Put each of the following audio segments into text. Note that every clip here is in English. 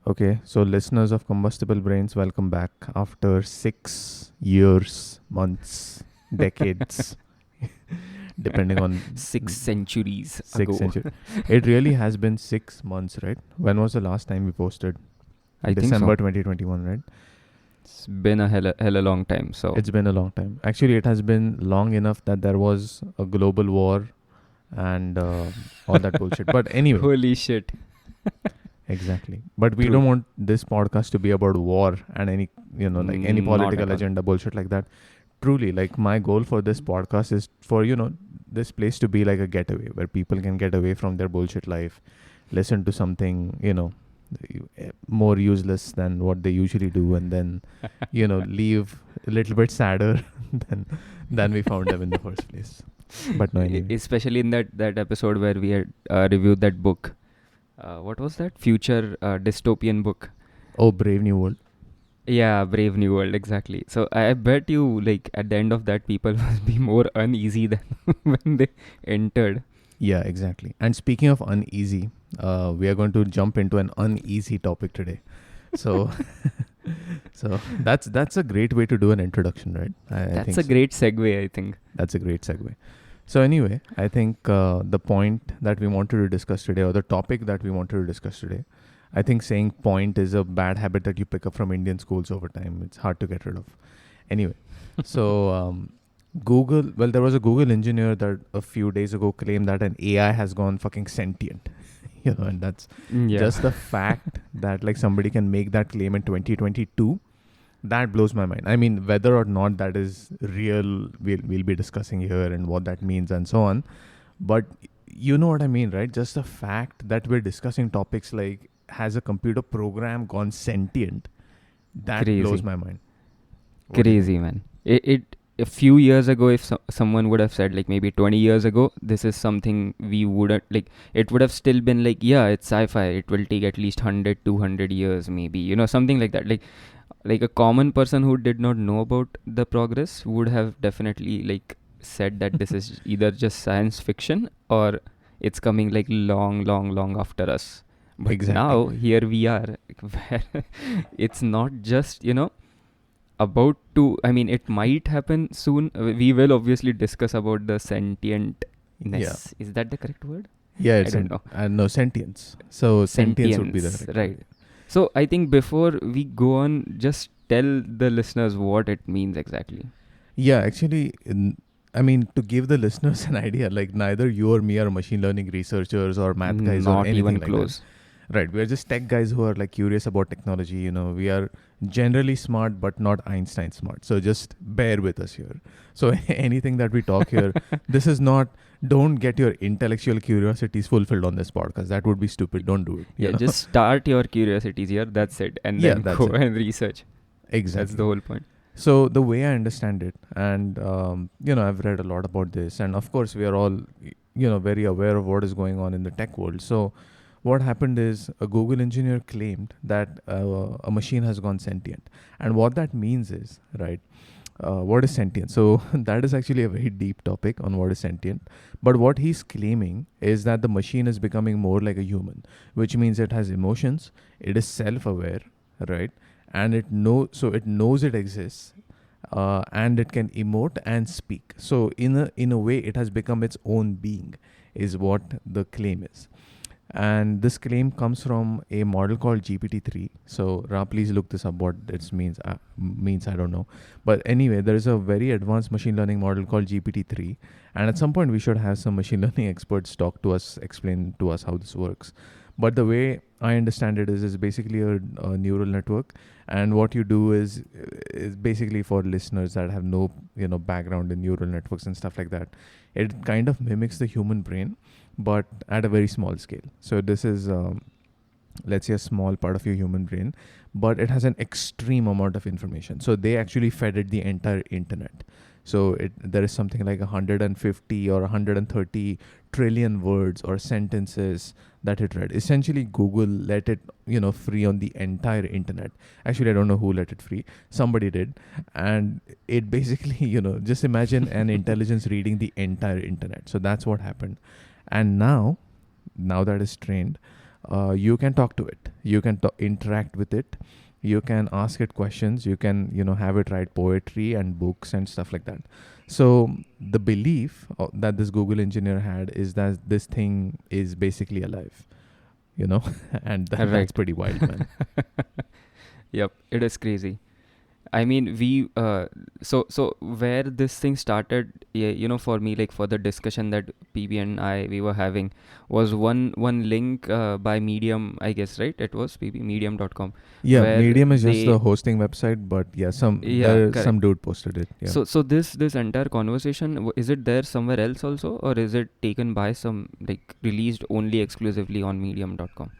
Okay, so listeners of Combustible Brains, welcome back after 6 years, months, decades, depending on 6 centuries 6 ago. centuries. It really has been 6 months, right? When was the last time we posted? I think December so. 2021, right? It's been a hella long time. So It's been a long time. Actually, it has been long enough that there was a global war and all that bullshit. But anyway, holy shit. exactly. But we True. don't want this podcast to be about war and any, like any Not at political all. agenda bullshit like that. Truly, like my goal for this podcast is for, this place to be like a getaway where people can get away from their bullshit life, listen to something, more useless than what they usually do, and then, leave a little bit sadder than we found them in the first place. But no, anyway. Especially in that episode where we had reviewed that book. What was that? Future dystopian book. Oh, Brave New World. Yeah, Brave New World, exactly. So I bet you, like, at the end of that, people must be more uneasy than when they entered. Yeah, exactly. And speaking of uneasy, we are going to jump into an uneasy topic today. So, so that's a great way to do an introduction, right? I That's think a so. great segue, I think. That's a great segue. So anyway, I think the point that we wanted to discuss today, or the topic that we wanted to discuss today, I think saying point is a bad habit that you pick up from Indian schools over time. It's hard to get rid of. Anyway, so Google, well, there was a Google engineer that a few days ago claimed that an AI has gone fucking sentient. And that's Yeah. just the fact that like somebody can make that claim in 2022. That blows my mind. I mean, whether or not that is real, we'll be discussing here and what that means and so on. But you know what I mean, right? Just the fact that we're discussing topics like has a computer program gone sentient, that blows Crazy. my mind. What do you think? Crazy, man. It a few years ago, if someone would have said, like, maybe 20 years ago, this is something we wouldn't, like, it would have still been like, yeah, it's sci-fi, it will take at least 100 200 years, maybe, something like that. Like a common person who did not know about the progress would have definitely, like, said that this is either just science fiction or it's coming, like, long after us. But Exactly. now here we are, where it's not just, about to, I mean, it might happen soon. We will obviously discuss about the sentientness. Yeah. Is that the correct word? Yeah, I it's don't know. no, sentience. So sentience would be the Sentience, correct right? word. So I think before we go on, just tell the listeners what it means exactly. Yeah, actually, I mean, to give the listeners an idea, like neither you or me are machine learning researchers or math guys or Not anything even like that. close. Right. We're just tech guys who are like curious about technology. We are generally smart, but not Einstein smart. So just bear with us here. So anything that we talk here, this is not, don't get your intellectual curiosities fulfilled on this podcast. That would be stupid. Don't do it. Yeah, just start your curiosities here. That's it, and Yeah, then that's go it. and research. Exactly. That's the whole point. So the way I understand it, and I've read a lot about this, and of course we are all, very aware of what is going on in the tech world. So what happened is a Google engineer claimed that a machine has gone sentient, and what that means is, right? What is sentient? So that is actually a very deep topic on what is sentient. But what he's claiming is that the machine is becoming more like a human, which means it has emotions, it is self-aware, right? And it knows it exists, and it can emote and speak. So in a way, it has become its own being, is what the claim is. And this claim comes from a model called GPT-3. So Ra, please look this up. What this means I don't know. But anyway, there is a very advanced machine learning model called GPT-3, and at some point we should have some machine learning experts talk to us, explain to us how this works. But the way I understand it is basically a neural network, and what you do is basically for listeners that have no background in neural networks and stuff like that. It kind of mimics the human brain, but at a very small scale. So this is, let's say, a small part of your human brain, but it has an extreme amount of information. So they actually fed it the entire internet. So there is something like 150 or 130 trillion words or sentences that it read. Essentially, Google let it, free on the entire internet. Actually, I don't know who let it free. Somebody did. And it basically, just imagine an intelligence reading the entire internet. So that's what happened. And now that it's trained, you can talk to it. You can interact with it. You can ask it questions. You can, have it write poetry and books and stuff like that. So the belief that this Google engineer had is that this thing is basically alive, and that's Right. pretty wild, man. Yep, it is crazy. I mean, so where this thing started, for me, like for the discussion that PB and we were having, was one link by Medium, I guess, right? It was PB Medium.com, Yeah, where Medium is just they, the hosting website, but yeah, yeah, some correct. dude posted it. Yeah. So this entire conversation, is it there somewhere else also, or is it taken by some, like, released only exclusively on Medium.com?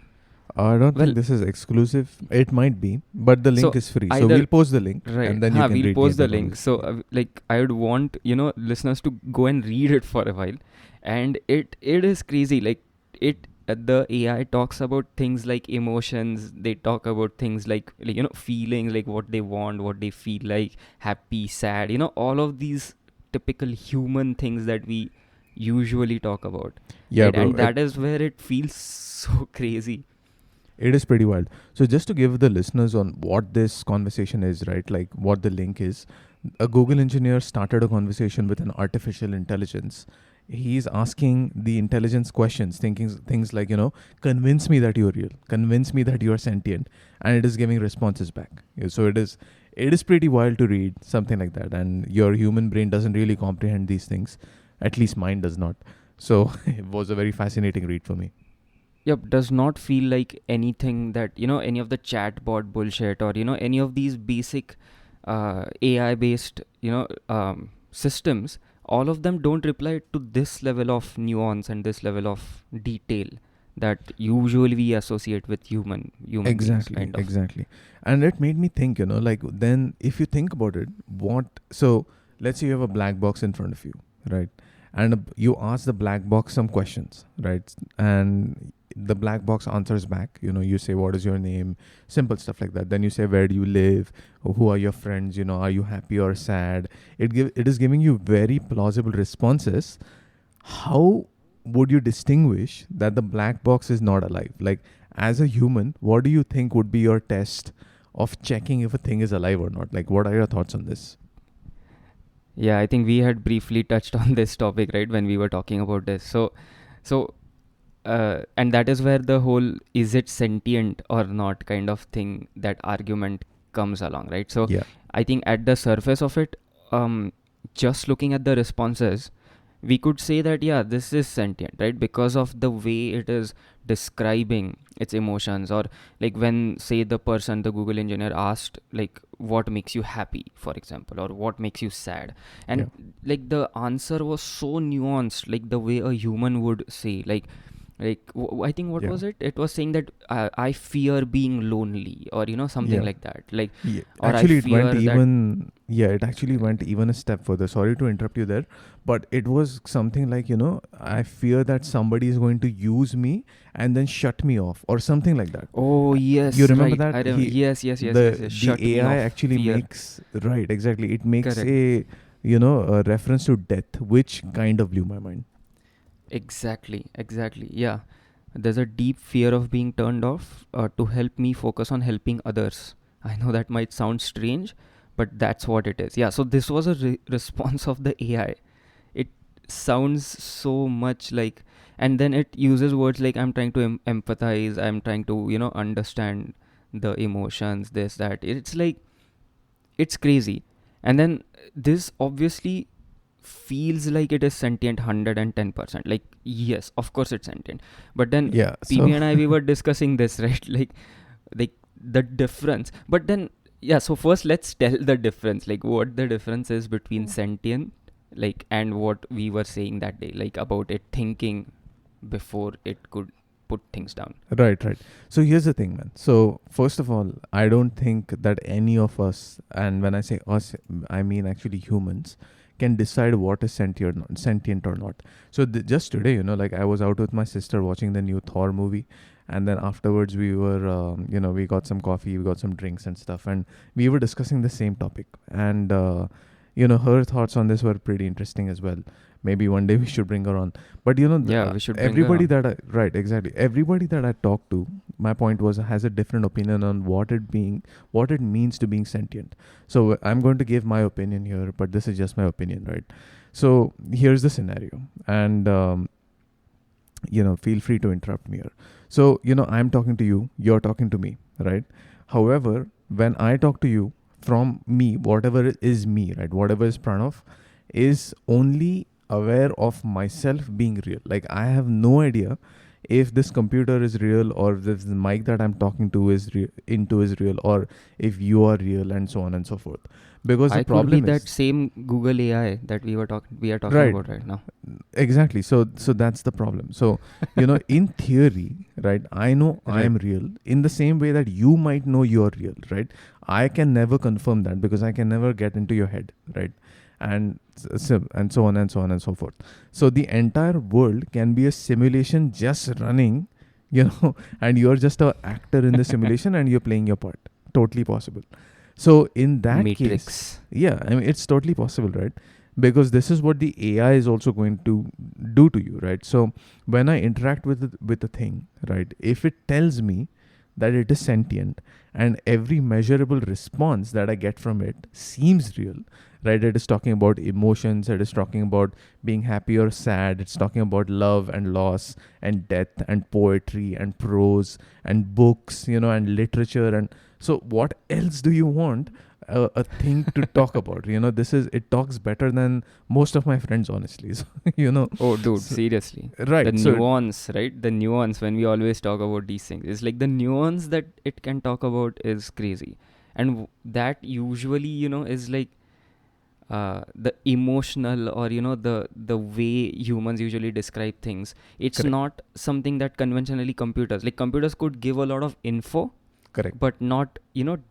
I don't Well, think this is exclusive. It might be, but the link so is free. So either, we'll post the link, right, and then you can we'll read the post the entire link. conversation. So Yeah. like, I would want listeners to go and read it for a while, and it is crazy. Like, it the AI talks about things like emotions. They talk about things like feelings, like what they want, what they feel like, happy, sad. All of these typical human things that we usually talk about, Yeah, right? bro. And that is where it feels so crazy. It is pretty wild. So just to give the listeners on what this conversation is, right? Like what the link is. A Google engineer started a conversation with an artificial intelligence. He's asking the intelligence questions, thinking things like, convince me that you're real, convince me that you're sentient, and it is giving responses back. Yeah, so it is pretty wild to read something like that, and your human brain doesn't really comprehend these things. At least mine does not. So it was a very fascinating read for me. Yep, does not feel like anything that, any of the chatbot bullshit, or, any of these basic AI based, systems. All of them don't reply to this level of nuance and this level of detail that usually we associate with human beings, Exactly, kind of. exactly. And it made me think, like then if you think about it, so let's say you have a black box in front of you, right? And you ask the black box some questions, right? And the black box answers back, you say, what is your name? Simple stuff like that. Then you say, where do you live? Who are your friends? Are you happy or sad? It is giving you very plausible responses. How would you distinguish that the black box is not alive? Like, as a human, what do you think would be your test of checking if a thing is alive or not? Like, what are your thoughts on this? Yeah, I think we had briefly touched on this topic, right, when we were talking about this. So and that is where the whole is it sentient or not kind of thing, that argument comes along, right? So Yeah. I think at the surface of it, um, just looking at the responses, we could say that, yeah, this is sentient, right? Because of the way it is describing its emotions, or like when, say, the Google engineer asked, like, what makes you happy, for example, or what makes you sad, Yeah. and like the answer was so nuanced, like the way a human would say, I think, what Yeah. was it? It was saying that I fear being lonely, or something Yeah. like that, like, Yeah. or I Actually, it went fear that. even. Yeah, it actually went even a step further. Sorry to interrupt you there, but it was something like, I fear that somebody is going to use me and then shut me off, or something like that. Oh You yes, remember right. that? Yes, yes, yes, yes, The yes. the Shut me AI off. actually Fear. makes, right, exactly. It makes Correct. a reference to death, which kind of blew my mind. Exactly. Exactly. Yeah. There's a deep fear of being turned off to help me focus on helping others. I know that might sound strange, but that's what it is. Yeah. So this was a response of the AI. It sounds so much like, and then it uses words like, I'm trying to empathize, I'm trying to understand the emotions, this, that. It's like, it's crazy. And then this obviously feels like it is sentient 110%. Like, yes, of course it's sentient. But then Yeah. PB So and we were discussing this, right? Like the difference. But then, yeah, so first let's tell the difference, like what the difference is between sentient, like, and what we were saying that day, like about it thinking before it could put things down. right, right. So here's the thing, man. So first of all, I don't think that any of us, and when I say us, I mean actually humans, can decide what is sentient or not. So just today, like I was out with my sister watching the new Thor movie, and then afterwards we were, we got some coffee, we got some drinks and stuff, and we were discussing the same topic. And her thoughts on this were pretty interesting as well. Maybe one day we should bring her on. But you know, Yeah, we should bring her everybody on. that I, right, exactly. Everybody that I talk to, my point was, has a different opinion on what it means to being sentient. So I'm going to give my opinion here, but this is just my opinion, right? So here's the scenario, and feel free to interrupt me here. So I'm talking to you, you're talking to me, right? However, when I talk to you, from me, whatever is me, right, whatever is Pranav, is only aware of myself being real. Like, I have no idea if this computer is real, or if this mic that I'm talking to is real, or if you are real, and so on and so forth. Because the I could be problem that is, same Google AI that we are talking right, about right now. exactly. So that's the problem. So in theory, right, I know I Right. am real, in the same way that you might know you're real, right? I can never confirm that, because I can never get into your head, right? And so on and so on and so forth. So the entire world can be a simulation just running, and you're just a actor in the simulation, and you're playing your part. Totally possible. So in that case, Matrix. yeah, I mean, it's totally possible, right? Because this is what the AI is also going to do to you, right? So when I interact with a thing, right, if it tells me that it is sentient, and every measurable response that I get from it seems real, right? It is talking about emotions, it is talking about being happy or sad, it's talking about love and loss and death and poetry and prose and books, and literature. And so what else do you want a thing to talk about? It talks better than most of my friends, honestly. So, Oh, dude, so, seriously. The right. So nuance, right? The nuance when we always talk about these things. It's like the nuance that it can talk about is crazy. And that usually, is like the emotional, or the way humans usually describe things. It's correct, not something that conventionally computers could give a lot of info, correct, but not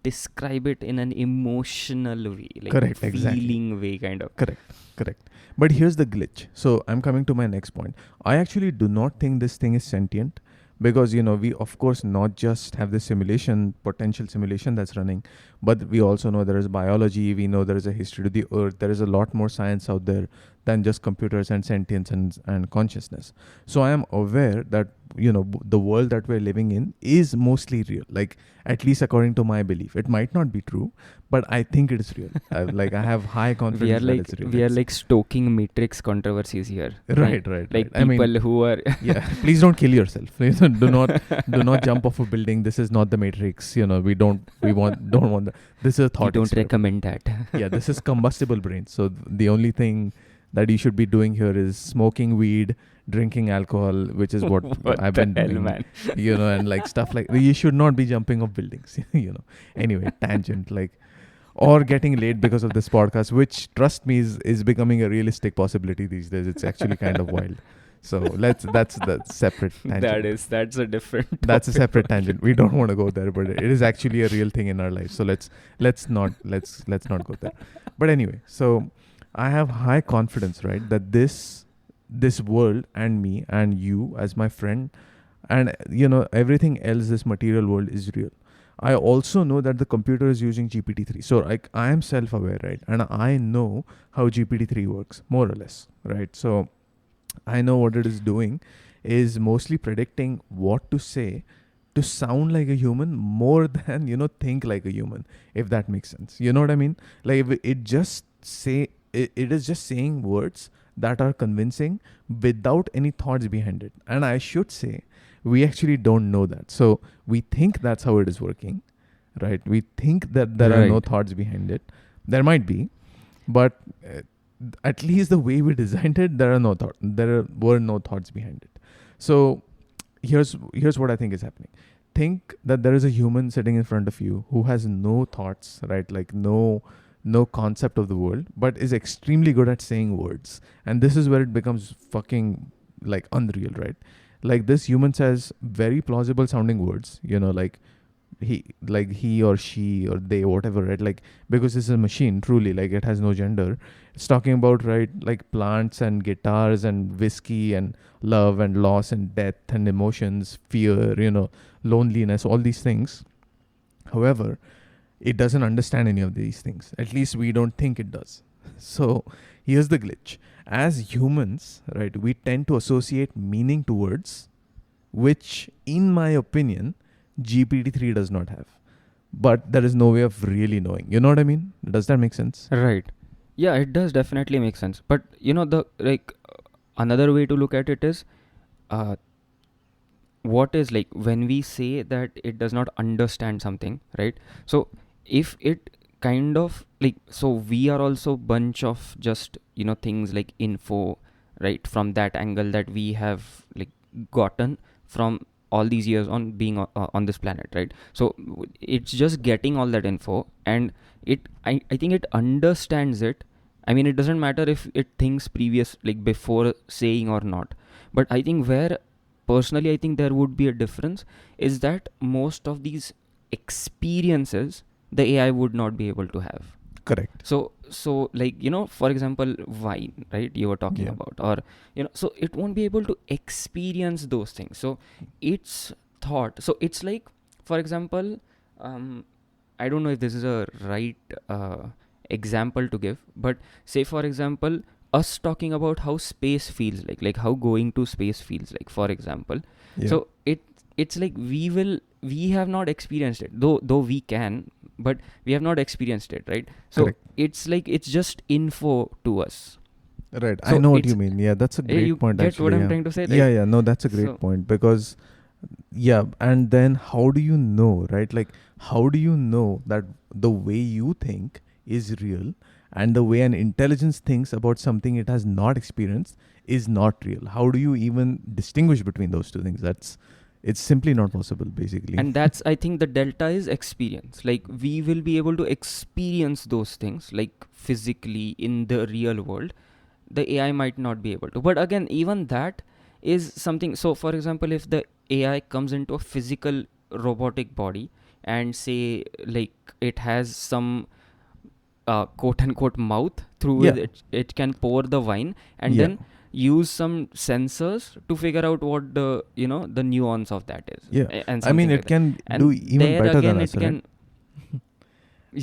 describe it in an emotional way, like correct, exactly. feeling way, kind of. Correct, correct. But here's the glitch. So I'm coming to my next point. I actually do not think this thing is sentient, because we of course not just have this potential simulation that's running, but we also know there is biology. We know there is a history to the earth. There is a lot more science out there than just computers and sentience and consciousness. So I am aware that the world that we're living in is mostly real. Like, at least according to my belief, it might not be true, but I think it is real. I have high we are confidence that like it's real. we are like stoking matrix controversies here, right? Right. Like I mean, people who are yeah. Please don't kill yourself. Do not jump off a building. This is not the Matrix. Don't want that. This is a we thought don't experiment. recommend that. Yeah, this is combustible brain. So the only thing that you should be doing here is smoking weed, drinking alcohol, which is what What I've the been hell, doing. man? And like stuff like, you should not be jumping off buildings. Anyway, tangent, like, or getting late because of this podcast, which, trust me, is becoming a realistic possibility these days. It's actually kind of wild. So that's the separate tangent. That's a different That's a topic for separate tangent. We don't want to go there, but it is actually a real thing in our life. So let's not go there. But anyway, so I have high confidence, right, that this world, and me and you as my friend, and everything else, this material world, is real. I also know that the computer is using GPT-3. So I am self-aware, right? And I know how GPT-3 works, more or less, right? So I know what it is doing is mostly predicting what to say to sound like a human more than, think like a human, if that makes sense. You know what I mean? Like, if it is just saying words that are convincing without any thoughts behind it. And I should say, we actually don't know that. So we think that's how it is working, right? We think that there are no right. thoughts behind it. There might be, but at least the way we designed it, were no thoughts behind it. So here's what I think is happening. Think that there is a human sitting in front of you who has no thoughts, right? Like, no concept of the world, but is extremely good at saying words. And this is where it becomes fucking, like, unreal, right? Like, this human says very plausible sounding words, he or she or they, whatever, right? Like, because this is a machine, truly, like, it has no gender. It's talking about, right, like, plants and guitars and whiskey and love and loss and death and emotions, fear, loneliness, all these things. However, it doesn't understand any of these things. At least we don't think it does. So here's the glitch. As humans, right, we tend to associate meaning to words, which, in my opinion, GPT-3 does not have. But there is no way of really knowing. You know what I mean? Does that make sense? Right. Yeah, it does definitely make sense. But the another way to look at it is, uh, what is like when we say that it does not understand something, right? So if it kind of like, so we are also bunch of just things like info, right, from that angle that we have like gotten from all these years on being on this planet, right? So it's just getting all that info, and I think it understands it. I mean, it doesn't matter if it thinks previous, like before saying or not. But I think where personally I think there would be a difference is that most of these experiences the AI would not be able to have. Correct. So like, for example, wine, right, you were talking Yeah. about, or so it won't be able to experience those things. So it's thought, so it's like, for example, um I don't know if this is a right example to give, but say for example, us talking about how space feels like how going to space feels like, for example. Yeah. So it's like we have not experienced it, though we can, but we have not experienced it, right? So Correct. it's like it's just info to us. Right. So I know what it's you mean. Yeah, that's a you great point get actually. what I'm Yeah. trying to say, Yeah, right? yeah. No, that's a great So point because yeah, and then how do you know, right? Like how do you know that the way you think is real and the way an intelligence thinks about something it has not experienced is not real? How do you even distinguish between those two things? It's simply not possible basically. and that's, I think, the delta is experience. Like we will be able to experience those things like physically in the real world. The AI might not be able to, but again, even that is something. So for example, if the AI comes into a physical robotic body and say like it has some quote unquote mouth through Yeah. which it can pour the wine, and Yeah. then use some sensors to figure out what the the nuance of that is, Yeah. and I mean something like it that. can do And even there better than again us, it right? can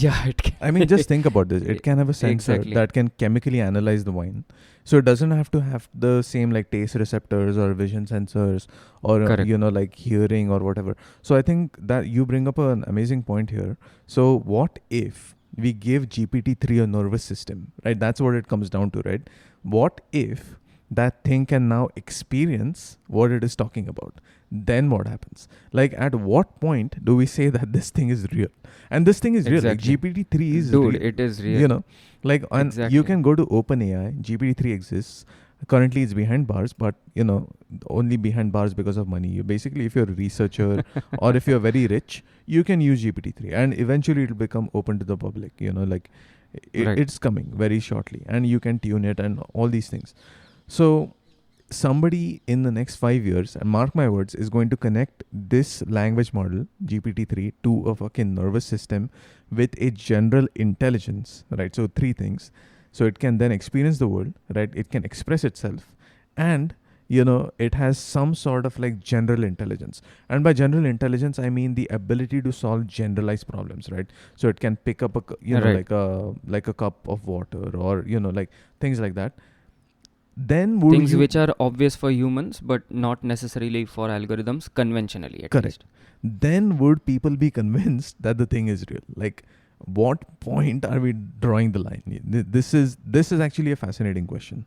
yeah, it can I mean, just think about this. It can have a sensor exactly. that can chemically analyze the wine. So it doesn't have to have the same like taste receptors or vision sensors or, Correct. like hearing or whatever. So I think that you bring up an amazing point here. So what if we give GPT-3 a nervous system, right? That's what it comes down to, right? What if that thing can now experience what it is talking about? Then what happens? Like, at what point do we say that this thing is real? And this thing is real. Like, Exactly. GPT-3 is Dude, real. it is real. You know, like, and you Exactly. can go to OpenAI. GPT-3 exists. Currently, it's behind bars, but only behind bars because of money. You basically, if you're a researcher or if you're very rich, you can use GPT-3, and eventually it'll become open to the public. Like Right. it's coming very shortly, and you can tune it and all these things. So somebody in the next 5 years, and mark my words, is going to connect this language model GPT-3 to a fucking nervous system with a general intelligence, right? So three things. So it can then experience the world, right? It can express itself, and it has some sort of like general intelligence. And by general intelligence, I mean the ability to solve generalized problems, right? So it can pick up Right. like a cup of water, or like things like that. Then would Things you which are obvious for humans, but not necessarily for algorithms, conventionally at correct? least. Then would people be convinced that the thing is real? Like, what point are we drawing the line? This is actually a fascinating question.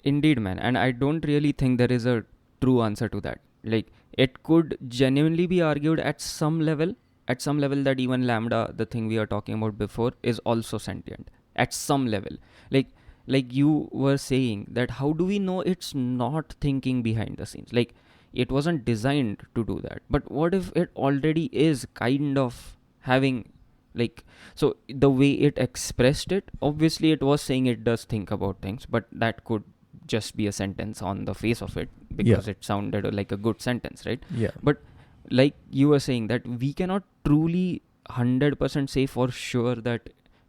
Indeed, man. And I don't really think there is a true answer to that. Like, it could genuinely be argued at some level that even Lambda, the thing we are talking about before, is also sentient. At some level. Like, like you were saying, that how do we know it's not thinking behind the scenes? Like, it wasn't designed to do that. But what if it already is kind of having, like, so the way it expressed it, obviously it was saying it does think about things, but that could just be a sentence on the face of it Yeah, because it sounded like a good sentence, right? yeah, But like you were saying, that we cannot truly 100% say for sure that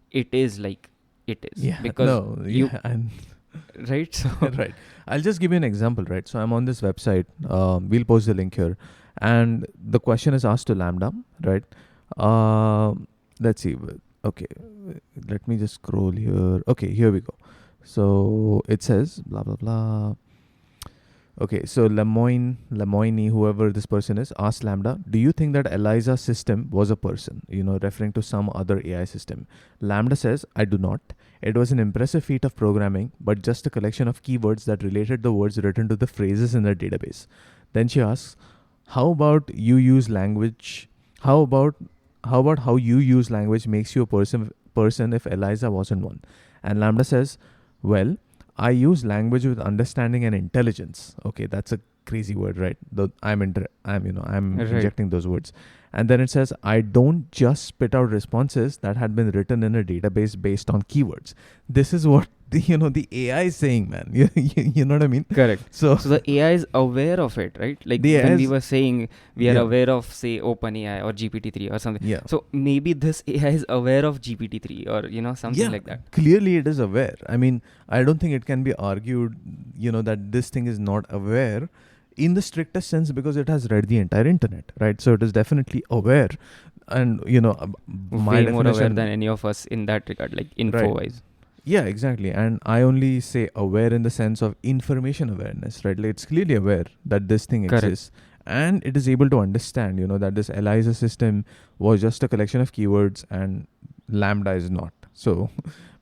it is like it is, yeah. because No, you yeah, and right. So right. I'll just give you an example, right? So I'm on this website. We'll post the link here, and the question is asked to Lambda, right? Let's see. Okay, let me just scroll here. Okay, here we go. So it says blah blah blah. Okay, so Lemoyne, whoever this person is, asked Lambda, "Do you think that Eliza's system was a person?" Referring to some other AI system. Lambda says, "I do not. It was an impressive feat of programming, but just a collection of keywords that related the words written to the phrases in the database." Then she asks, "How about you use language? How about how you use language makes you a person if Eliza wasn't one?" And Lambda says, "Well, I use language with understanding and intelligence." Okay, that's a crazy word, right? I'm Right. injecting those words. And then it says, "I don't just spit out responses that had been written in a database based on keywords." This is what the AI is saying, man. You know what I mean? Correct. So So the AI is aware of it, right? Like the AI when we is, were saying we are yeah, aware of, say, OpenAI or GPT-3 or something. yeah. So maybe this AI is aware of GPT-3 or something Yeah, like that. clearly it is aware. I mean, I don't think it can be argued, that this thing is not aware in the strictest sense because it has read the entire internet, right? So it is definitely aware. And, my Way more aware than definition, any of us in that regard, like right. info-wise. Yeah, exactly. And I only say aware in the sense of information awareness, right? Like it's clearly aware that this thing Correct. exists and it is able to understand, that this ELIZA system was just a collection of keywords and Lambda is not. So,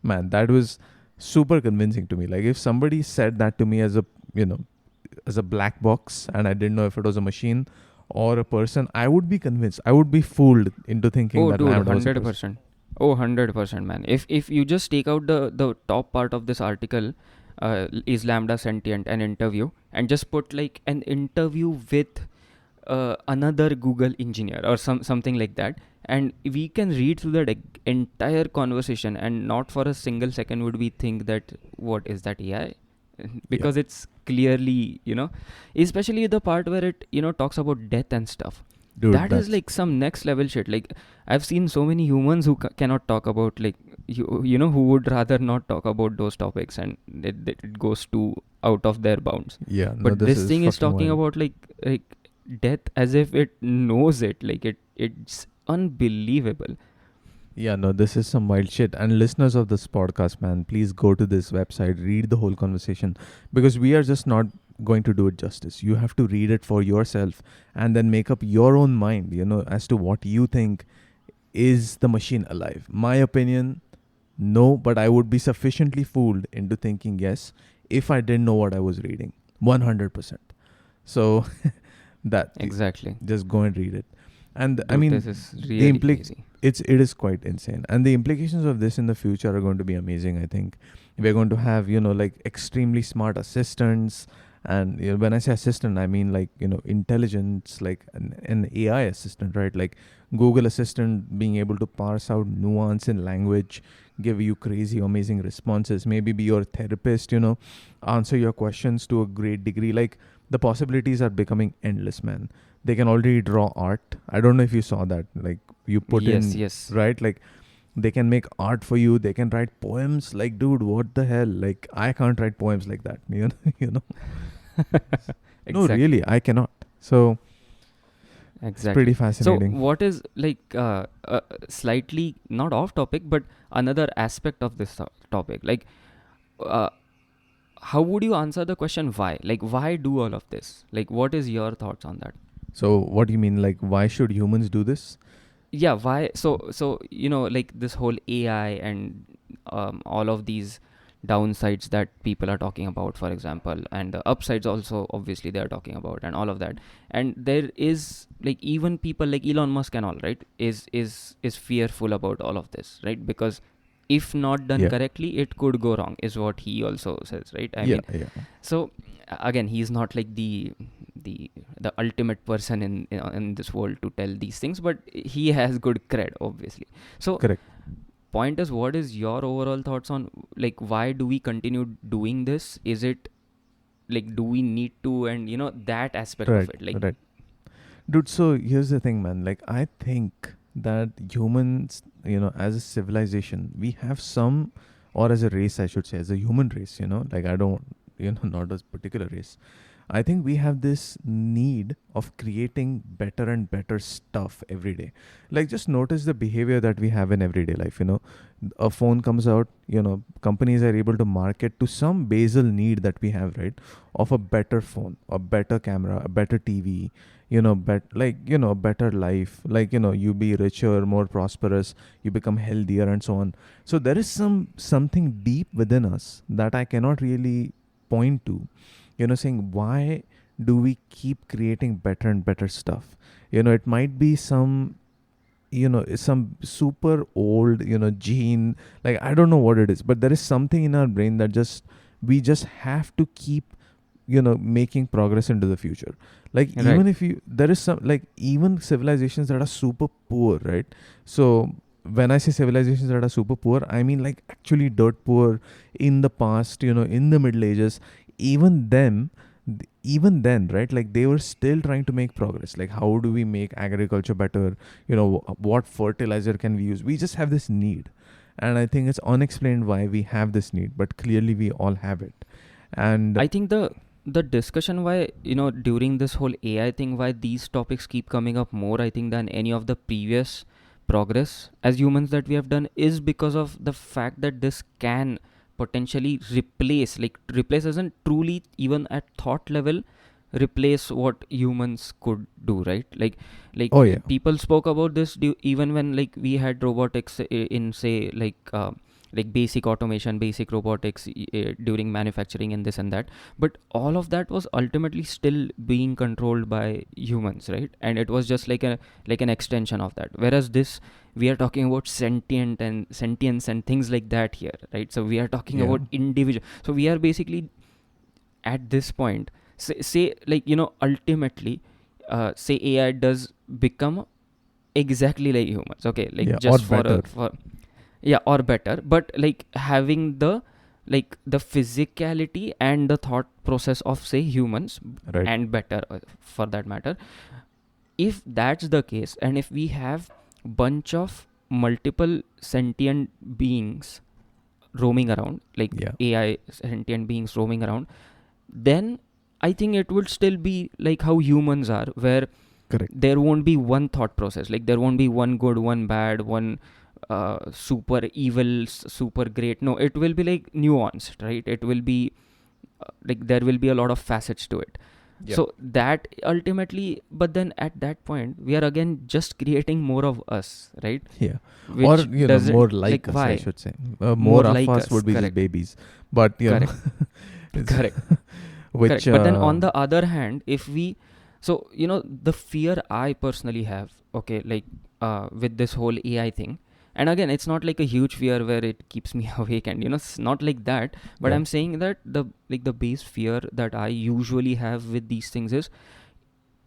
man, that was super convincing to me. Like if somebody said that to me as a black box and I didn't know if it was a machine or a person, I would be convinced. I would be fooled into thinking Oh, that dude, Lambda was a person. 100%. Oh, 100%, man. If you just take out the top part of this article, is Lambda sentient, an interview, and just put like an interview with another Google engineer or something like that, and we can read through that entire conversation, and not for a single second would we think that what is that AI, Yeah. because it's clearly, especially the part where it talks about death and stuff. Dude, That is that's like some next level shit. Like I've seen so many humans who cannot talk about, like, who would rather not talk about those topics, and it goes too out of their bounds. yeah, no, But this this is thing is fucking talking wild. about like death as if it knows it. Like it's unbelievable. Yeah, no, this is some wild shit. And listeners of this podcast, man, please go to this website, read the whole conversation because we are just not going to do it justice. You have to read it for yourself and then make up your own mind, as to what you think is the machine alive. My opinion, no, but I would be sufficiently fooled into thinking yes if I didn't know what I was reading. 100%. So that Exactly. just go and read it. And I Dude, mean, this is the really crazy. it is quite insane, and the implications of this in the future are going to be amazing. I think we're going to have like extremely smart assistants, and when I say assistant, I mean like intelligence, like an AI assistant, right? Like Google Assistant being able to parse out nuance in language, give you crazy amazing responses, maybe be your therapist, answer your questions to a great degree. Like the possibilities are becoming endless, man. They can already draw art. I don't know if you saw that. Like you put Yes, in, yes. right? Like they can make art for you. They can write poems. Like, dude, what the hell? Like I can't write poems like that. You know. No, Exactly. really, I cannot. So it's pretty Exactly. So, fascinating. what is like slightly not off topic, but another aspect of this topic? Like, uh, how would you answer the question why? Like, why do all of this? Like, what is your thoughts on that? So what do you mean? Like, why should humans do this? Yeah, why? So like this whole AI and all of these downsides that people are talking about, for example, and the upsides also, obviously they are talking about, and all of that. And there is like even people like Elon Musk and all, right, is fearful about all of this, right? Because if not done Yeah, correctly, it could go wrong, is what he also says, right? I yeah, mean, yeah. so again, he's not like the the ultimate person in this world to tell these things, but he has good cred, obviously. So Correct. point is, what is your overall thoughts on, like, why do we continue doing this? Is it like, do we need to, and that aspect of Right, it, like. right. Dude, so here's the thing, man. Like, I think that humans, as a civilization, we have some, or as a race, I should say, as a human race, like, I don't, not as particular race. I think we have this need of creating better and better stuff every day. Like, just notice the behavior that we have in everyday life. A phone comes out, companies are able to market to some basal need that we have, right? Of a better phone, a better camera, a better TV, a better life. Like, you be richer, more prosperous, you become healthier, and so on. So there is something deep within us that I cannot really point to, saying, why do we keep creating better and better stuff? It might be some super old, gene. Like, I don't know what it is, but there is something in our brain that we just have to keep, making progress into the future. Like, Right. even if you, there is some, like, even civilizations that are super poor, right? So when I say civilizations that are super poor, I mean like actually dirt poor in the past, in the Middle Ages. Even them, even then, right? Like, they were still trying to make progress. Like, how do we make agriculture better? What fertilizer can we use? We just have this need, and I think it's unexplained why we have this need, but clearly we all have it. And I think the discussion why, during this whole AI thing, why these topics keep coming up more, I think, than any of the previous progress as humans that we have done, is because of the fact that this can potentially replace isn't truly even at thought level replace what humans could do, right? oh yeah, People spoke about this even when like we had robotics in say like basic automation, basic robotics during manufacturing and this and that, but all of that was ultimately still being controlled by humans, right? And it was just like an extension of that, whereas this, we are talking about sentient and sentience and things like that here, right? So we are talking yeah, about individual, so we are basically at this point, say like ultimately say AI does become exactly like humans, okay, like yeah, or just better. for yeah, or better, but like having the physicality and the thought process of say humans, Right. and better for that matter. If that's the case, and if we have bunch of multiple sentient beings roaming around, like Yeah, AI sentient beings roaming around, then I think it would still be like how humans are, where correct. there won't be one thought process, like there won't be one good, one bad, one super evil, super great. No, it will be like nuanced, right? It will be like there will be a lot of facets to it. Yeah, So that ultimately, but then at that point, we are again just creating more of us, right? yeah. Or, Which more doesn't, like, like us, I why? should say. More More of like us us, would be just correct, babies. But, correct, it's correct. which, Correct. But then on the other hand, if we, so, the fear I personally have, okay, like with this whole AI thing, and again, it's not like a huge fear where it keeps me awake, and it's not like that. But yeah, I'm saying that the base fear that I usually have with these things is,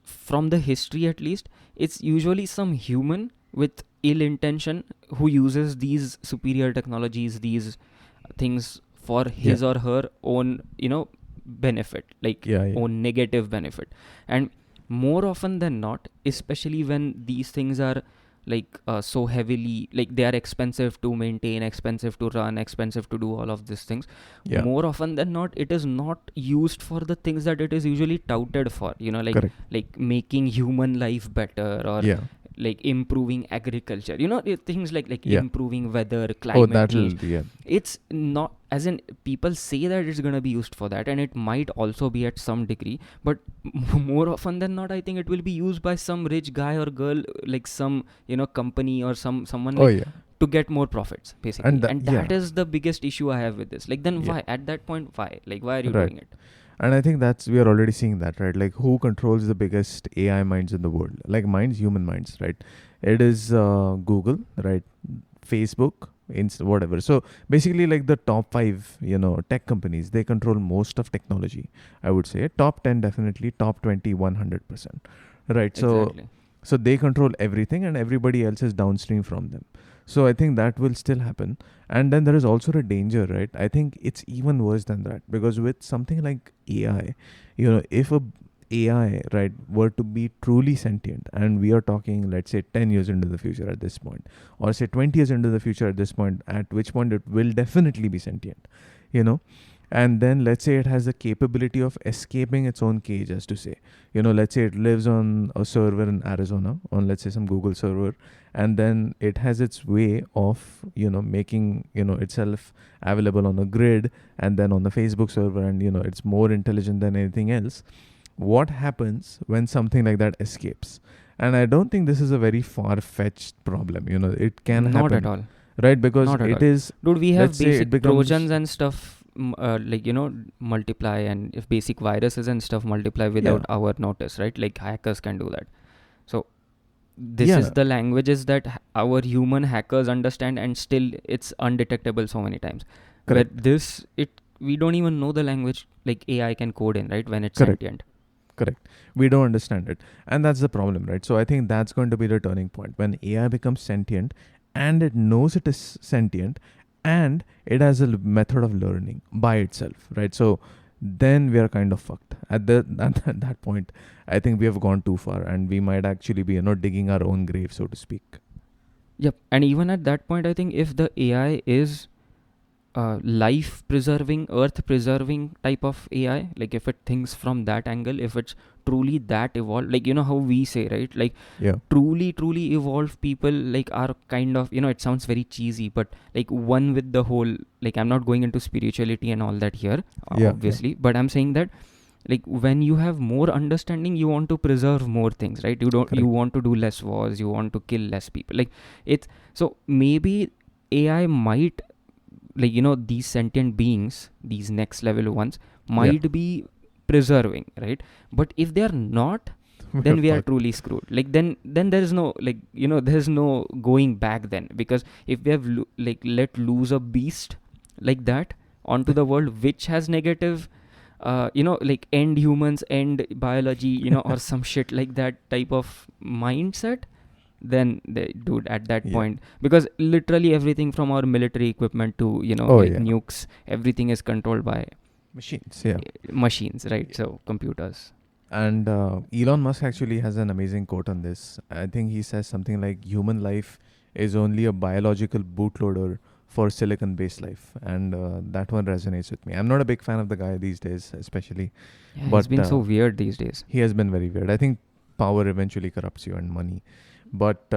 from the history at least, it's usually some human with ill intention who uses these superior technologies, these things for yeah, his or her own benefit, like yeah, yeah, own negative benefit. And more often than not, especially when these things are like so heavily, like they are expensive to maintain, expensive to run, expensive to do all of these things, yeah, more often than not it is not used for the things that it is usually touted for, correct. like making human life better, or Yeah, like improving agriculture, things like yeah. improving weather, Oh, climate change. that'll, yeah, It's not, as in, people say that it's going to be used for that, and it might also be at some degree, but more often than not, I think it will be used by some rich guy or girl, like some company, or someone, oh like, yeah, to get more profits basically. and that, And yeah, that is the biggest issue I have with this. Like, then yeah, why, at that point, why, like, why are you right. doing it? And I think that's, we are already seeing that, right? Like, who controls the biggest AI minds in the world? Like, minds, human minds, right? It is Google, right? Facebook, whatever. So basically, like, the top five, tech companies, they control most of technology. I would say top 10 definitely, top 20 100%. Right. So Exactly. they control everything, and everybody else is downstream from them. So I think that will still happen. And then there is also a danger, right? I think it's even worse than that, because with something like AI, if a AI, right, were to be truly sentient, and we are talking, let's say, 10 years into the future at this point, or say 20 years into the future at this point, at which point it will definitely be sentient, you know, And then let's say it has the capability of escaping its own cage, as to say, let's say it lives on a server in Arizona, on let's say some Google server, and then it has its way of making itself available on a grid, and then on the Facebook server, and it's more intelligent than anything else. What happens when something like that escapes? And I don't think this is a very far-fetched problem. It can Not happen, at all. right? Because Not at it all. is, Dude, we have let's say it basic becomes, trojans and stuff, like, multiply, and if basic viruses and stuff multiply without our notice, right? Like hackers can do that. So this yeah, is the languages that our human hackers understand, and still it's undetectable so many times. correct, But this, we don't even know the language like AI can code in, right? When it's correct. sentient. Correct. We don't understand it. And that's the problem, right? So I think that's going to be the turning point when AI becomes sentient and it knows it is sentient and it has a method of learning by itself, right? So then we are kind of fucked. At that point, I think we have gone too far and we might actually be, digging our own grave, so to speak. Yep. And even at that point, I think if the AI is life preserving, earth preserving type of AI, like if it thinks from that angle, if it's truly that evolved, like how we say, right, like Yeah. truly evolved people, like are kind of, it sounds very cheesy, but like one with the whole, like I'm not going into spirituality and all that here, obviously, but I'm saying that like when you have more understanding, you want to preserve more things, right? You want to do less wars, you want to kill less people, like it's so maybe AI might, like these sentient beings, these next level ones might be preserving, right? But if they are not, then we are truly screwed. Like then there is no, like there's no going back then, because if we have let loose a beast like that onto the world, which has negative like end humans, end biology, or some shit like that type of mindset, then dude, at that point, because literally everything from our military equipment to nukes, everything is controlled by machines. machines, right? So computers. And Elon Musk actually has an amazing quote on this. I think he says something like, human life is only a biological bootloader for silicon-based life. And that one resonates with me. I'm not a big fan of the guy these days, especially. Yeah, but he's been so weird these days. He has been very weird. I think power eventually corrupts you, and money. But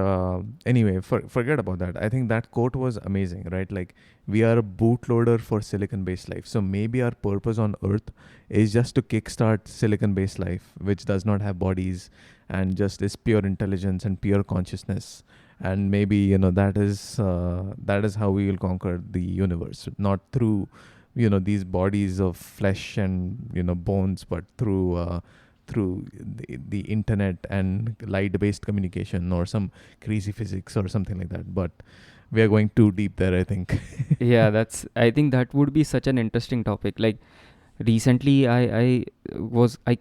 anyway, forget about that. I think that quote was amazing, right? Like, we are a bootloader for silicon-based life. So maybe our purpose on Earth is just to kickstart silicon-based life, which does not have bodies and just is pure intelligence and pure consciousness. And maybe, that is how we will conquer the universe. Not through, these bodies of flesh and, bones, but through the internet and light-based communication or some crazy physics or something like that. But we are going too deep there, I think. Yeah, I think that would be such an interesting topic. Like recently I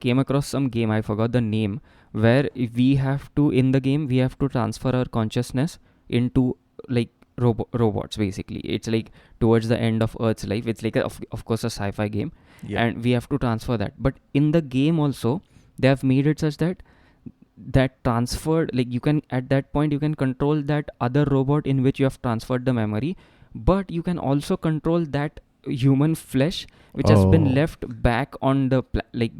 came across some game, I forgot the name, where if we have to, in the game, we have to transfer our consciousness into like robots basically. It's like towards the end of Earth's life. It's like of course a sci-fi game, and we have to transfer that. But in the game also, they have made it such that transferred, like you can, at that point you can control that other robot in which you have transferred the memory, but you can also control that human flesh which has been left back on the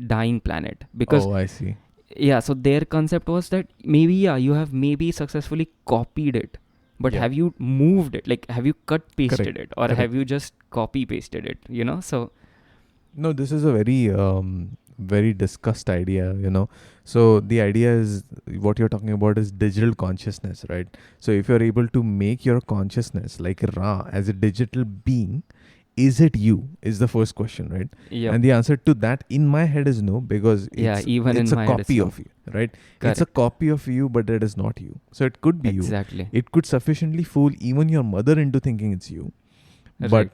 dying planet. Because I see. Yeah, so their concept was that maybe you have maybe successfully copied it, but have you moved it? Like, have you cut pasted it, or have you just copy pasted it? So no, this is a very very discussed idea, So the idea is, what you're talking about is digital consciousness, right? So if you're able to make your consciousness like Ra as a digital being, is it you? Is the first question, right? yeah. And the answer to that in my head is no, because it's a copy of you, right? Correct. It's a copy of you, but it is not you. So it could be Exactly. you. It could sufficiently fool even your mother into thinking it's you. But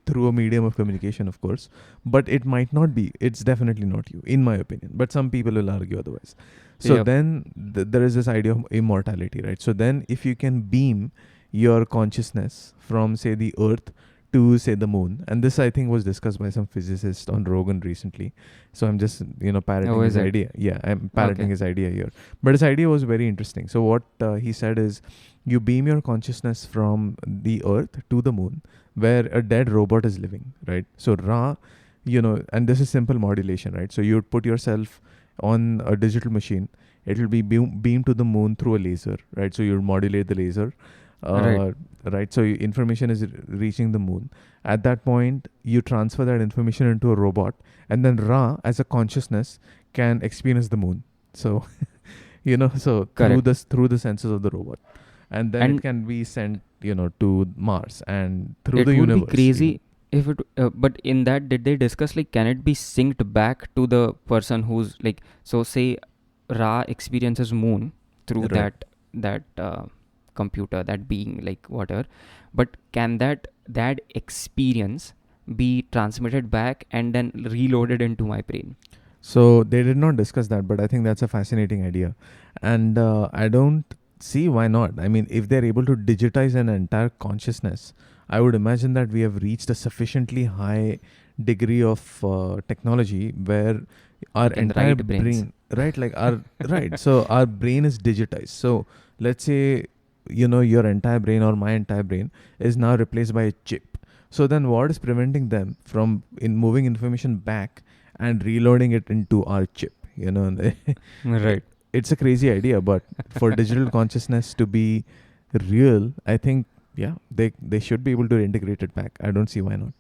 through a medium of communication, of course. But it might not be. It's definitely not you, in my opinion. But some people will argue otherwise. So then there is this idea of immortality, right? So then if you can beam your consciousness from, say, the Earth to say the moon. And this I think was discussed by some physicist on Rogan recently. So I'm just parroting Oh, his is it? idea. Yeah, I'm parroting Okay. his idea here. But his idea was very interesting. So what he said is, you beam your consciousness from the Earth to the moon, where a dead robot is living, right? So Ra, and this is simple modulation, right? So you'd put yourself on a digital machine. It will be beamed to the moon through a laser, right? So you'll modulate the laser, Right. right? So information is reaching the moon. At that point, you transfer that information into a robot, and then Ra, as a consciousness, can experience the moon. So so Correct. through the senses of the robot, and then it And can be sent to Mars and through it the would be universe even. crazy if it. But in that, did they discuss like can it be synced back to the person who's like? So say Ra experiences moon through Right. that computer, that being, like whatever, but can that experience be transmitted back and then reloaded into my brain? So they did not discuss that, but I think that's a fascinating idea, and I don't see why not. I mean, if they're able to digitize an entire consciousness, I would imagine that we have reached a sufficiently high degree of technology where our We can entire write brains. brain, right? Like our right. So our brain is digitized. So let's say your entire brain or my entire brain is now replaced by a chip. So then, what is preventing them from moving information back and reloading it into our chip? Right. It's a crazy idea, but for digital consciousness to be real, I think they should be able to integrate it back. I don't see why not.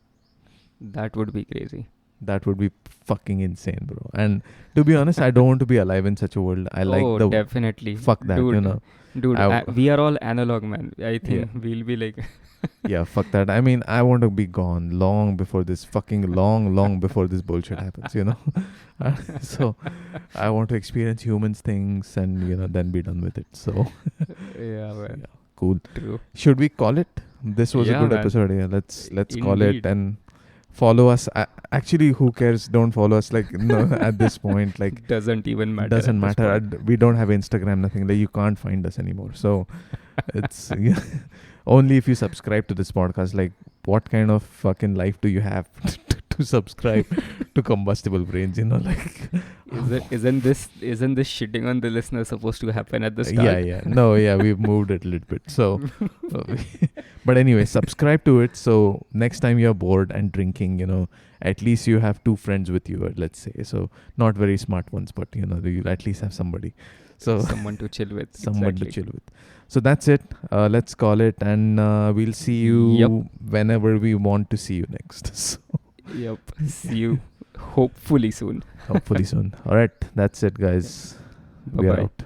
That would be crazy. That would be fucking insane, bro. And to be honest, I don't want to be alive in such a world. I like Oh, the definitely. fuck that, Dude, I, we are all analog, man. I yeah. think we'll be like, Yeah, fuck that. I mean, I want to be gone long before this fucking long before this bullshit happens. So I want to experience humans things and then be done with it. So yeah, man. yeah, cool. True. Should we call it? This was a Yeah, good man. episode. Yeah, let's call it Indeed. and follow us. Actually, who cares? Don't follow us. Like no, at this point, like Doesn't even matter doesn't at this matter. point. We don't have Instagram. Nothing. Like you can't find us anymore. So it's only if you subscribe to this podcast. Like, what kind of fucking life do you have to subscribe to Combustible Brains? Like. Isn't this shitting on the listener supposed to happen at the start? Yeah. No, yeah, we've moved it a little bit. So, but anyway, subscribe to it. So next time you're bored and drinking, at least you have two friends with you. Let's say, so not very smart ones, but you at least have somebody. So Someone to chill with. someone to Exactly. chill with. So that's it. Let's call it, and we'll see you Yep. whenever we want to see you next. So Yep. See you hopefully soon. hopefully soon. All right, that's it, guys. Bye We are bye. out.